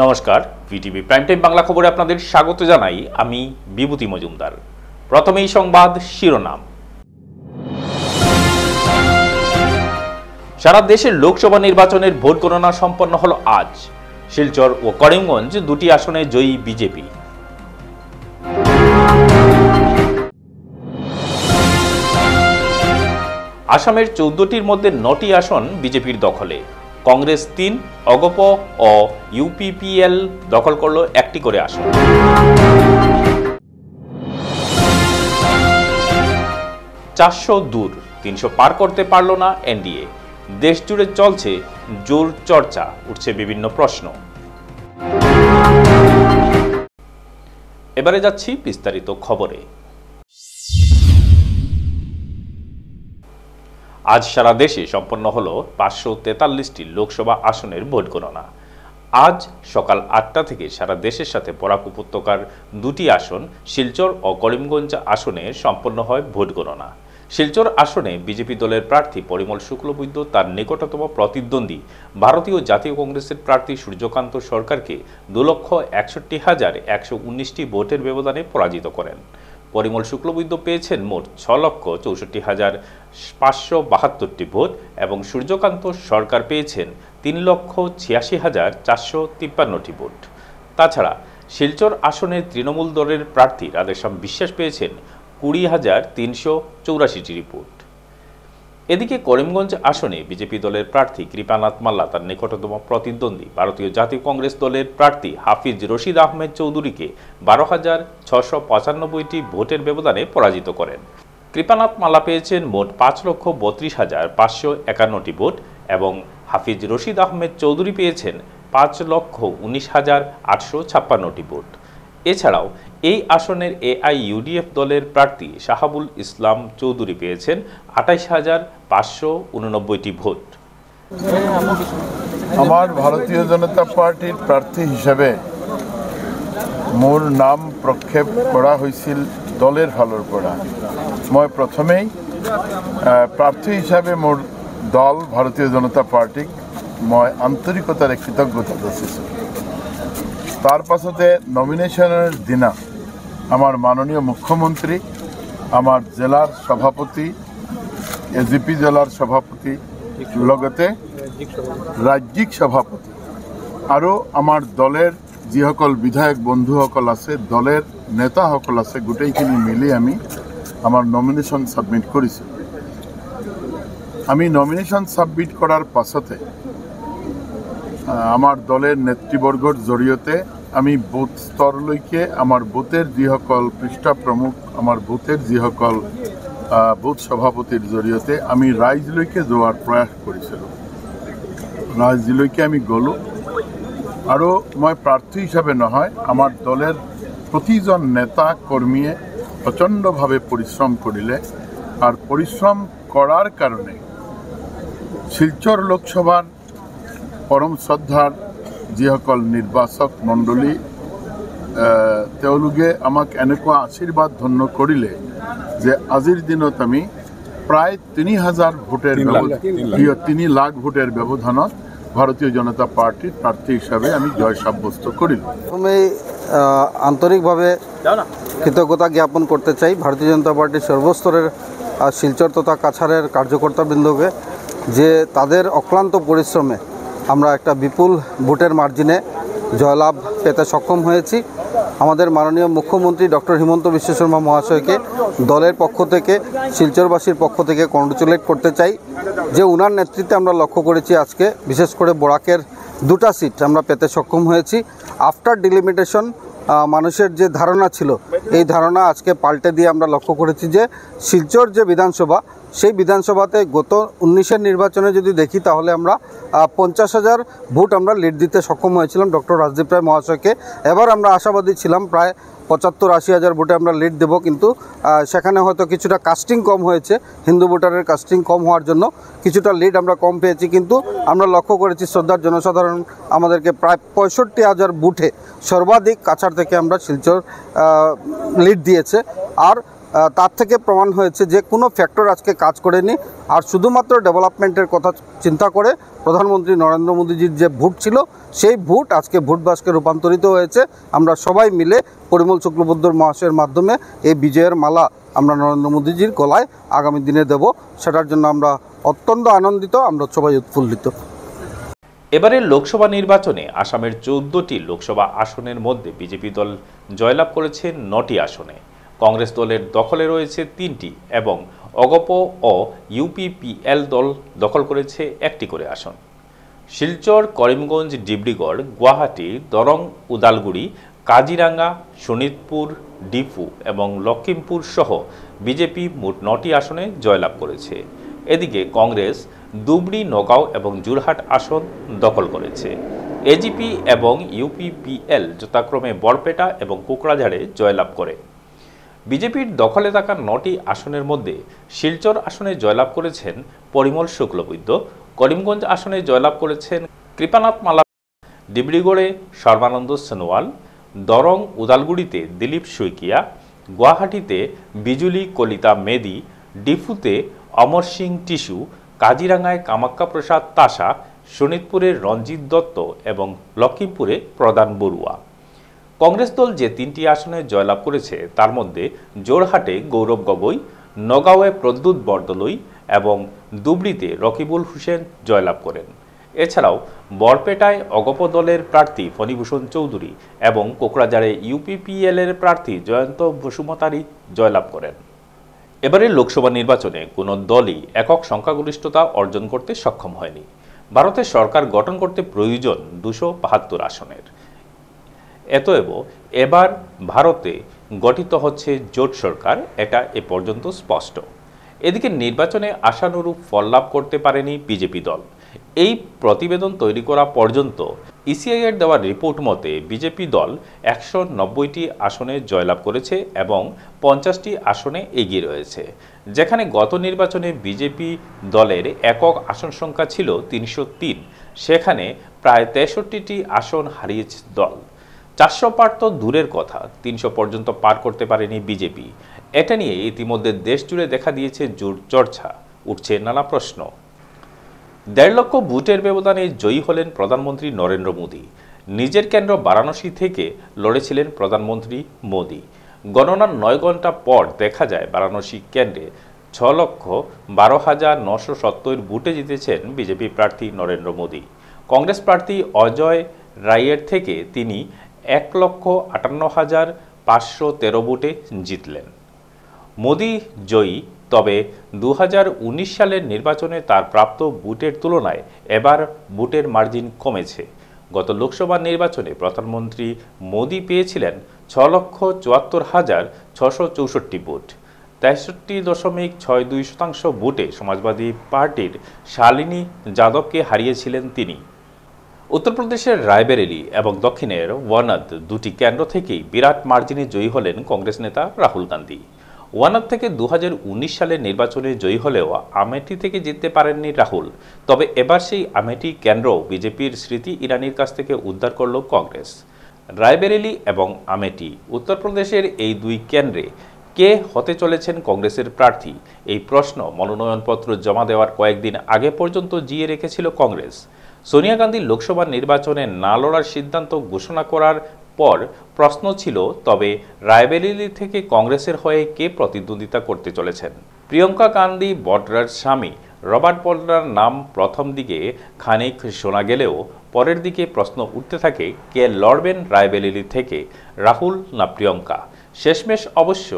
নমস্কার, VTV prime time Bangla খবরে আপনাদের স্বাগত জানাই। আমি বিভূতি মজুমদার। প্রথমেই সংবাদ শিরোনাম। সারা দেশের লোকসভা নির্বাচনের ভোট গণনা সম্পন্ন হলো আজ। শিলচর ও করিমগঞ্জ দুটি আসনে জয়ী বিজেপি। আসামের 14টির মধ্যে 9টি আসন বিজেপির দখলে। কংগ্রেস 3, অগপ ও ইউপিপিএল দখল করল 1টি করে আসন। চারশো দূর, 300 পার করতে পারল না এনডিএ। দেশ জুড়ে চলছে জোর চর্চা, উঠছে বিভিন্ন প্রশ্ন। এবারে যাচ্ছি বিস্তারিত খবরে। আজ সারা দেশে সম্পন্ন হলো 543টি লোকসভা আসনের ভোট গণনা। আজ সকাল 8টা থেকে সারা দেশের সাথে বরাক উপত্যকার 2টি আসন শিলচর ও করিমগঞ্জ আসনে সম্পন্ন হয় ভোট গণনা। শিলচর আসনে বিজেপি দলের প্রার্থী পরিমল শুক্লবৈদ্য তার নিকটতম প্রতিদ্বন্দ্বী ভারতীয় জাতীয় কংগ্রেসের প্রার্থী সূর্যকান্ত সরকারকে 2,61,119টি ভোটের ব্যবধানে পরাজিত করেন। পরিমল শুক্লবৈদ্য পেয়েছেন মোট 6,64,572টি ভোট এবং সূর্যকান্ত সরকার পেয়েছেন 3,86,453টি ভোট। তাছাড়া শিলচর আসনের তৃণমূল দলের প্রার্থী রাধেশ্যাম বিশ্বাস পেয়েছেন 20,384টি ভোট। এদিকে করিমগঞ্জ আসনে বিজেপি দলের প্রার্থী কৃপানাথ মাল্লা তার নিকটতম প্রতিদ্বন্দ্বী ভারতীয় জাতীয় কংগ্রেস দলের প্রার্থী হাফিজ রশিদ আহমেদ চৌধুরীকে 12,695টি ভোটের ব্যবধানে পরাজিত করেন। কৃপানাথ মাল্লা পেয়েছেন মোট 5,32,551টি ভোট এবং হাফিজ রশিদ আহমেদ চৌধুরী পেয়েছেন 5,19,856টি ভোট। এছাড়াও এই আসনের এআইইউডিএফ দলের প্রার্থী শাহাবুল ইসলাম চৌধুরী পেয়েছেন 28,589টি ভোট। আমার ভারতীয় জনতা পার্টির প্রার্থী হিসাবে মোৰ নাম প্ৰক্ষেপ কৰা হৈছিল দলের ফালৰ পৰা। মই প্ৰথমেই প্ৰাৰ্থী হিচাপে মোৰ দল ভাৰতীয় জনতা পাৰ্টিক মই আন্তৰিকতাৰে কৃতজ্ঞতা যাচিছোঁ। তার পাছতে নমিনেশনের দিনা আমার মাননীয় মুখ্যমন্ত্রী, আমার জেলার সভাপতি, এজিপি জেলার সভাপতি, লগতে রাজ্যিক সভাপতি আৰু আমার দলের যিসকল বিধায়ক বন্ধুসকল আছে, দলের নেতাসকল আছে, গোটেইখিনি মিলি আমি আমার নমিনেশন সাবমিট কৰিছোঁ। আমি নমিনেশন সাবমিট করার পাছতে আমার দলের নেতৃবর্গৰ জৰিয়তে আমি বুথ স্তৰলৈকে আমাৰ বুথের যিসকল পৃষ্ঠা প্ৰমুখ, আমাৰ বুথের যিসকল বুথ সভাপতিৰ জৰিয়তে আমি ৰাইজলৈকে যোৱাৰ প্ৰয়াস কৰিছিলোঁ। ৰাইজলৈকে আমি গ'লোঁ আৰু মই প্ৰাৰ্থী হিচাপে নহয়, আমাৰ দলের প্ৰতিজন নেতা কৰ্মীয়ে প্ৰচণ্ডভাৱে পৰিশ্ৰম কৰিলে। আর পৰিশ্ৰম কৰাৰ কাৰণে শিলচর লোকসভাৰ পরম শ্রদ্ধার যিসকল নির্বাচক মণ্ডলী, তেওঁলোকে আমাক এনেকুৱা আশীর্বাদ ধন্য কৰিলে যে আজিৰ দিনত আমি প্ৰায় 3,000 ভোটের 3 লাখ ভোটের ব্যবধানত ভারতীয় জনতা পার্টির প্রার্থী হিসাবে আমি জয় সাব্যস্ত করিল। আমি আন্তরিকভাবে কৃতজ্ঞতা জ্ঞাপন করতে চাই ভারতীয় জনতা পার্টির সর্বস্তরের শিলচর তথা কাছাড়ের কার্যকর্তাবৃন্দকে, যে তাদের অক্লান্ত পরিশ্রমে আমরা একটা বিপুল ভোটের মার্জিনে জয়লাভ পেতে সক্ষম হয়েছি। আমাদের মাননীয় মুখ্যমন্ত্রী ডক্টর হিমন্ত বিশ্ব শর্মা মহাশয়কে দলের পক্ষ থেকে, শিলচরবাসীর পক্ষ থেকে কংগ্রেচুলেট করতে চাই যে উনার নেতৃত্বে আমরা লক্ষ্য করেছি আজকে বিশেষ করে বরাকের 2টা সিট আমরা পেতে সক্ষম হয়েছি। আফটার ডিলিমিটেশন মানুষের যে ধারণা ছিল, এই ধারণা আজকে পাল্টে দিয়ে আমরা লক্ষ্য করেছি যে শিলচর যে বিধানসভা, সেই বিধানসভাতে গত 19-এর নির্বাচনে যদি দেখি তাহলে আমরা 50,000 ভোট আমরা লিড দিতে সক্ষম হয়েছিলাম ডক্টর রাজদীপ রায় মহাশয়কে। এবার আমরা আশাবাদী ছিলাম প্রায় 75-80 হাজার ভোটে আমরা লিড দেব, কিন্তু সেখানে হয়তো কিছুটা কাস্টিং কম হয়েছে, হিন্দু ভোটারের কাস্টিং কম হওয়ার জন্য কিছুটা লিড আমরা কম পেয়েছি। কিন্তু আমরা লক্ষ্য করেছি শ্রদ্ধার জনসাধারণ আমাদেরকে প্রায় 65,000 বুথে সর্বাধিক কাছাড় থেকে আমরা শিলচর লিড দিয়েছে। আর তার থেকে প্রমাণ হয়েছে যে কোনো ফ্যাক্টর আজকে কাজ করেনি। আর শুধুমাত্র ডেভেলপমেন্টের কথা চিন্তা করে প্রধানমন্ত্রী নরেন্দ্র মোদীজির যে ভোট ছিল সেই ভোট আজকে ভোট বাক্সে রূপান্তরিত হয়েছে। আমরা সবাই মিলে পরিমল শুক্লবৈদ্য মহাশয়ের মাধ্যমে এই বিজয়ের মালা আমরা নরেন্দ্র মোদীজির গলায় আগামী দিনে দেব। সেটার জন্য আমরা অত্যন্ত আনন্দিত, আমরা সবাই উৎফুল্লিত। এবারের লোকসভা নির্বাচনে আসামের 14টি লোকসভা আসনের মধ্যে বিজেপি দল জয়লাভ করেছে 9টি আসনে। কংগ্রেস দলের দখলে রয়েছে 3টি এবং অগপ ও ইউপিপিএল দল দখল করেছে 1টি করে আসন। শিলচর, করিমগঞ্জ, ডিব্রুগড়, গুয়াহাটি, দরং, উদালগুড়ি, কাজিরাঙ্গা, শোনিতপুর, ডিফু এবং লখিমপুর সহ বিজেপি মোট 9টি আসনে জয়লাভ করেছে। এদিকে কংগ্রেস ধুবড়ী, নগাঁও এবং যোরহাট আসন দখল করেছে। এজিপি এবং ইউপিপিএল যথাক্রমে বরপেটা এবং কোকরাঝাড়ে জয়লাভ করে। বিজেপির দখলে থাকা 9টি আসনের মধ্যে শিলচর আসনে জয়লাভ করেছেন পরিমল শুক্লবৈদ্য, করিমগঞ্জ আসনে জয়লাভ করেছেন কৃপানাথ মালা, ডিব্রুগড়ে সর্বানন্দ সোনোয়াল, দরং উদালগুড়িতে দিলীপ শইকিয়া, গুয়াহাটিতে বিজুলি কলিতা মেদি, ডিফুতে অমর সিং টিসু, কাজিরাঙ্গায় কামাখ্যা প্রসাদ তাসা, শোনিতপুরে রঞ্জিত দত্ত এবং লখিমপুরে প্রধান বড়ুয়া। কংগ্রেস দল যে 3টি আসনে জয়লাভ করেছে তার মধ্যে জোরহাটে গৌরব গগৈ, নগাঁওয়ে প্রদ্যুৎ বরদলৈ এবং ধুবড়ীতে রকিবুল হোসেন জয়লাভ করেন। এছাড়াও বরপেটায় অগপ দলের প্রার্থী ফণীভূষণ চৌধুরী এবং কোকরাঝাড়ে ইউপিপিএল এর প্রার্থী জয়ন্ত বসুমতারি জয়লাভ করেন। এবারে লোকসভা নির্বাচনে কোনো দলই একক সংখ্যাগরিষ্ঠতা অর্জন করতে সক্ষম হয়নি। ভারতের সরকার গঠন করতে প্রয়োজন 272 আসনের। এতএব এবার ভারতে গঠিত হচ্ছে জোট সরকার, এটা এ পর্যন্ত স্পষ্ট। এদিকে নির্বাচনে আশানুরূপ ফল লাভ করতে পারেনি বিজেপি দল। এই প্রতিবেদন তৈরি করা পর্যন্ত ইসিআই এর দেওয়া রিপোর্ট মতে বিজেপি দল 190টি আসনে জয়লাভ করেছে এবং 50টি আসনে এগিয়ে রয়েছে। যেখানে গত নির্বাচনে বিজেপি দলের একক আসন সংখ্যা ছিল 303, সেখানে প্রায় 63টি আসন হারিয়েছে দল। 400 পার তো দূরের কথা, 300 পর্যন্ত পার করতে পারেনি বিজেপি। এটা নিয়ে ইতিমধ্যে দেশ জুড়ে দেখা দিয়েছে জোর চর্চা, উঠছে নানা প্রশ্ন। 1.5 লক্ষ ভোটের ব্যবধানে জয়ী হলেন প্রধানমন্ত্রী নরেন্দ্র মোদী। নিজের কেন্দ্র বারাণসী থেকে লড়েছিলেন প্রধানমন্ত্রী মোদী। গণনার 9 ঘন্টা পর দেখা যায় বারাণসী কেন্দ্রে 6,12,970 ভোটে জিতেছেন বিজেপি প্রার্থী নরেন্দ্র মোদী। কংগ্রেস প্রার্থী অজয় রায়ের থেকে তিনি 1,58,513 ভোটে জিতলেন। মোদী জয়ী, তবে 2019 সালের নির্বাচনে তার প্রাপ্ত ভোটের তুলনায় এবার ভোটের মার্জিন কমেছে। গত লোকসভা নির্বাচনে প্রধানমন্ত্রী মোদী পেয়েছিলেন 6,74,664 ভোট। 63.62% ভোটে সমাজবাদী পার্টির শালিনী যাদবকে হারিয়েছিলেন তিনি। উত্তরপ্রদেশের রায়বেরেলি এবং দক্ষিণের ওয়ানাদ দুটি কেন্দ্র থেকেই বিরাট মার্জিনে জয়ী হলেন কংগ্রেস নেতা রাহুল গান্ধী। ওয়ানাদ থেকে 2019 সালের নির্বাচনে জয়ী হলেও আমেঠি থেকে জিততে পারেননি রাহুল। তবে এবার সেই আমেঠি কেন্দ্র বিজেপির স্মৃতি ইরানির কাছ থেকে উদ্ধার করল কংগ্রেস। রায়বেরেলি এবং আমেঠি উত্তরপ্রদেশের এই দুই কেন্দ্রে কে হতে চলেছেন কংগ্রেসের প্রার্থী, এই প্রশ্ন মনোনয়নপত্র জমা দেওয়ার কয়েকদিন আগে পর্যন্ত জিয়ে রেখেছিল কংগ্রেস। সোনিয়া গান্ধী লোকসভা নির্বাচনে না লড়ার সিদ্ধান্ত ঘোষণা করার পর প্রশ্ন ছিল, তবে রায়বেরেলি থেকে কংগ্রেসের হয়ে কে প্রতিদ্বন্দ্বিতা করতে চলেছেন। প্রিয়ঙ্কা গান্ধী বডরার স্বামী রবার্ট বডরার নাম প্রথম দিকে খানিক শোনা গেলেও পরের দিকে প্রশ্ন উঠতে থাকে কে লড়বেন রায়বেরেলি থেকে, রাহুল না প্রিয়ঙ্কা। শেষমেশ অবশ্য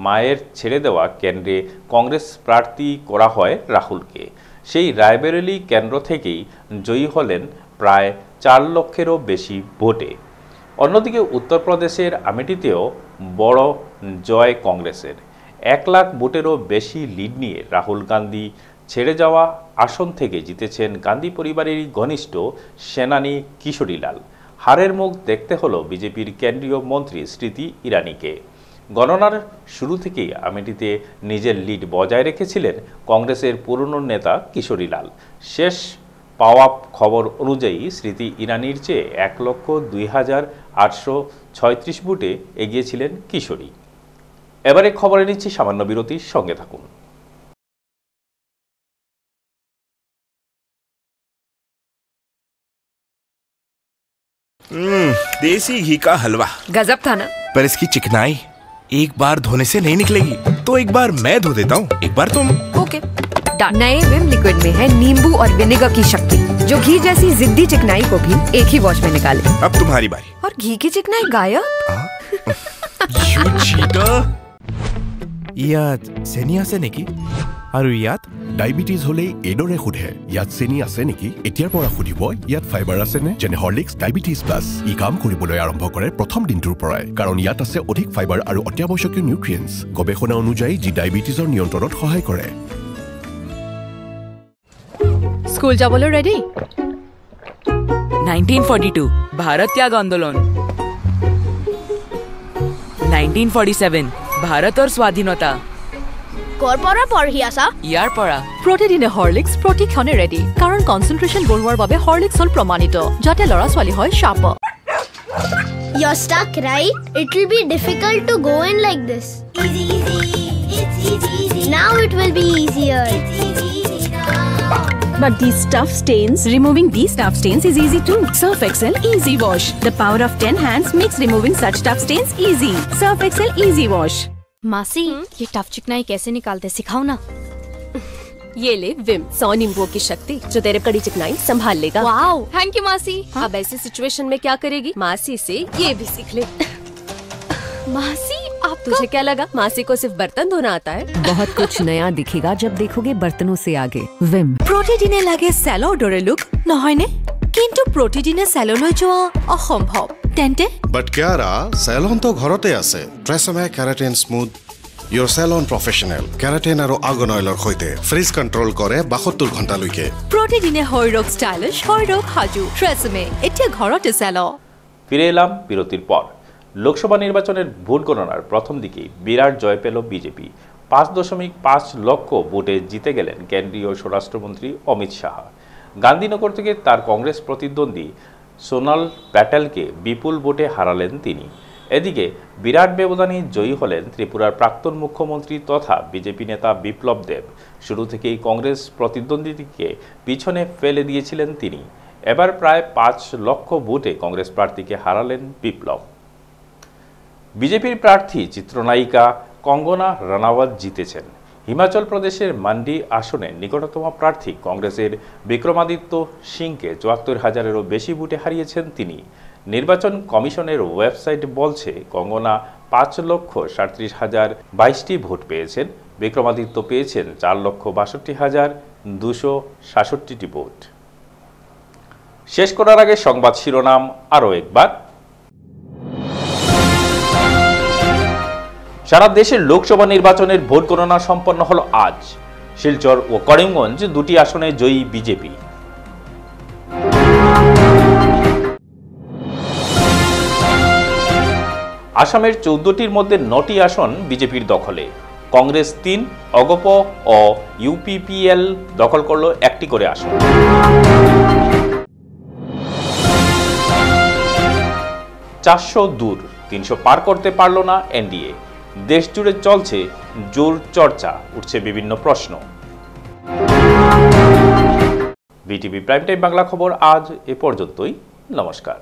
মায়ের ছেড়ে দেওয়া কেন্দ্রে কংগ্রেস প্রার্থী করা হয় রাহুলকে। সেই রায়বেরেলি কেন্দ্র থেকেই জয়ী হলেন প্রায় 4 লক্ষেরও বেশি ভোটে। অন্যদিকে উত্তরপ্রদেশের আমেঠিতেও বড় জয় কংগ্রেসের। 1 লাখ ভোটেরও বেশি লিড নিয়ে রাহুল গান্ধী ছেড়ে যাওয়া আসন থেকে জিতেছেন গান্ধী পরিবারেরই ঘনিষ্ঠ সেনানী কিশোরীলাল। হারের মুখ দেখতে হলো বিজেপির কেন্দ্রীয় মন্ত্রী স্মৃতি ইরানিকে। গণনার শুরু থেকেই আমেঠিতে নিজের লিড বজায় রেখেছিলেন কংগ্রেসের পুরনো নেতা কিশোরীলাল। শেষ পাওয়া খবর অনুযায়ী স্মৃতি ইরানির চেয়ে 1,02,836 ভোটে এগিয়েছিলেন কিশোরী। এবারে খবরে নিচ্ছি সামান্য বিরতির সঙ্গে থাকুন। देसी घी का हलवा गजब था ना। पर इसकी चिकनाई एक बार धोने से नहीं निकलेगी, तो एक बार मैं धो देता हूँ, एक बार तुम। Okay done. नए विम लिक्विड में है नींबू और विनेगर की शक्ति, जो घी जैसी जिद्दी चिकनाई को भी एक ही वॉश में निकाले। अब तुम्हारी बारी। और घी की चिकनाई गायब। You cheater! ইয়াত চেনি আছে নেকি? আৰু ইয়াত ডায়াবেটিস হলে এডৰে সোধে ইয়াত চেনি আছে নেকি? এতিয়াৰ পৰা সুধিব ইয়াত ফাইবাৰ আছে নে? যেনে হৰলিক্স ডায়াবেটিস প্লাস ই কাম কৰিবলৈ আৰম্ভ কৰে প্ৰথম দিনটোৰ পৰাই, কাৰণ ইয়াত আছে অধিক ফাইবাৰ আৰু অত্যাৱশ্যকীয় নিউট্ৰিয়েন্টছ, গৱেষণা অনুযায়ী যি ডায়াবেটিছৰ নিয়ন্ত্ৰণত সহায় কৰে। স্কুল যাবলৈ ৰেডি? 1942 भारत त्याग आंदोलन, 1947 भारत और स्वाधীনতা। কৰ পৰা পঢ়ি আছা? ইয়াৰ পৰা প্ৰতিদিনে হৰলিক্স প্ৰতিক্ষণে ৰেডি, কাৰণ কনচেন্ট্ৰেশ্যন বঢ়োৱাৰ বাবে হৰলিক্স হ'ল প্ৰমাণিত, যাতে ল'ৰা ছোৱালী হয় sharp. You're stuck, right? It will be difficult to go in like this. Easy, easy. It's easy, easy. Now it will be easier. It's easy, easy now. But these tough stains, removing these tough stains is easy too. Surf Excel Easy Wash. The power of 10 hands makes removing such tough stains easy. Surf Excel Easy Wash. मासी ये tough चिकनाई कैसे निकालते सिखाओ ना। ये ले Vim 100 नींबुओं की शक्ति जो तेरे कड़ी चिकनाई संभाल लेगा। वाओ थैंक यू मासी। अब ऐसी सिचुएशन में क्या करेगी? मासी से ये भी सीख ले। मासी आप तुझे क्या लगा मासी को सिर्फ बर्तन धोना आता है? बहुत कुछ नया दिखेगा जब देखोगे बर्तनों से आगे। विम প্ৰতিদিনে লাগে চেলৰ দৰে লুক নহয়নে? কিন্তু প্ৰতিদিনে চেললৈ যোৱা অসম্ভৱ। তেন্তে বাট কিয়াৰা চেলন তো ঘৰতে আছে। TRESemme keratin smooth your salon professional keratin আৰু আৰ্গন অইলৰ সৈতে ফ্ৰিজ কণ্ট্ৰল কৰে 72 ঘণ্টালৈকে। প্ৰতিদিনে হৈৰক ষ্টাইলিছ হৈৰক সাজু ট্ৰেছমে এতিয়া ঘৰতে চেল। ফিরে এলাম বিরতির পর। লোকসভা নির্বাচনের ভোট গণনার প্রথম দিকেই বিরাট জয় পেল বিজেপি। 5.5 লক্ষ ভোটে জিতে গেলেন কেন্দ্রীয় স্বরাষ্ট্রমন্ত্রী অমিত শাহ। গান্ধীনগর থেকে তার কংগ্রেস প্রতিদ্বন্দ্বী সোনাল প্যাটেলকে বিপুল ভোটে হারালেন তিনি। এদিকে বিরাট ব্যবধানে জয়ী হলেন ত্রিপুরার প্রাক্তন মুখ্যমন্ত্রী তথা বিজেপি নেতা বিপ্লব দেব। শুরু থেকেই কংগ্রেস প্রতিদ্বন্দ্বীকে পিছনে ফেলে দিয়েছিলেন তিনি। এবার প্রায় 5 লক্ষ ভোটে কংগ্রেস প্রার্থীকে হারালেন বিপ্লব। বিজেপির প্রার্থী চিত্রনায়িকা কঙ্গনা রানাওয়াত জিতেছেন। হিমাচল প্রদেশের মান্ডি আসনে নিকটতম প্রার্থী কংগ্রেসের বিক্রমাদিত্য সিংকে ৭৪,০০০-এরও বেশি ভোটে হারিয়েছেন তিনি। নির্বাচন কমিশনের ওয়েবসাইট বলছে কঙ্গনা ৫,৩৭,০২২টি ভোট পেয়েছেন, বিক্রমাদিত্য পেয়েছেন ৪,৬২,২৬৭টি ভোট। শেষ করার আগে সংবাদ শিরোনাম আরও একবার। সারা দেশের লোকসভা নির্বাচনের ভোট গণনা সম্পন্ন হলো আজ। শিলচর ও করিমগঞ্জ দুটি আসনে জয়ী বিজেপি। আসামের 14টির মধ্যে 9টি আসন বিজেপির দখলে। কংগ্রেস 3, অগপ ও ইউপিপিএল দখল করল 1টি করে আসন। চারশো দূর 300 পার করতে পারল না এনডিএ। দেশ জুড়ে চলছে জোর চর্চা, উঠছে বিভিন্ন প্রশ্ন। বিটিভি প্রাইম টাইম বাংলা খবর আজ এ পর্যন্তই। নমস্কার।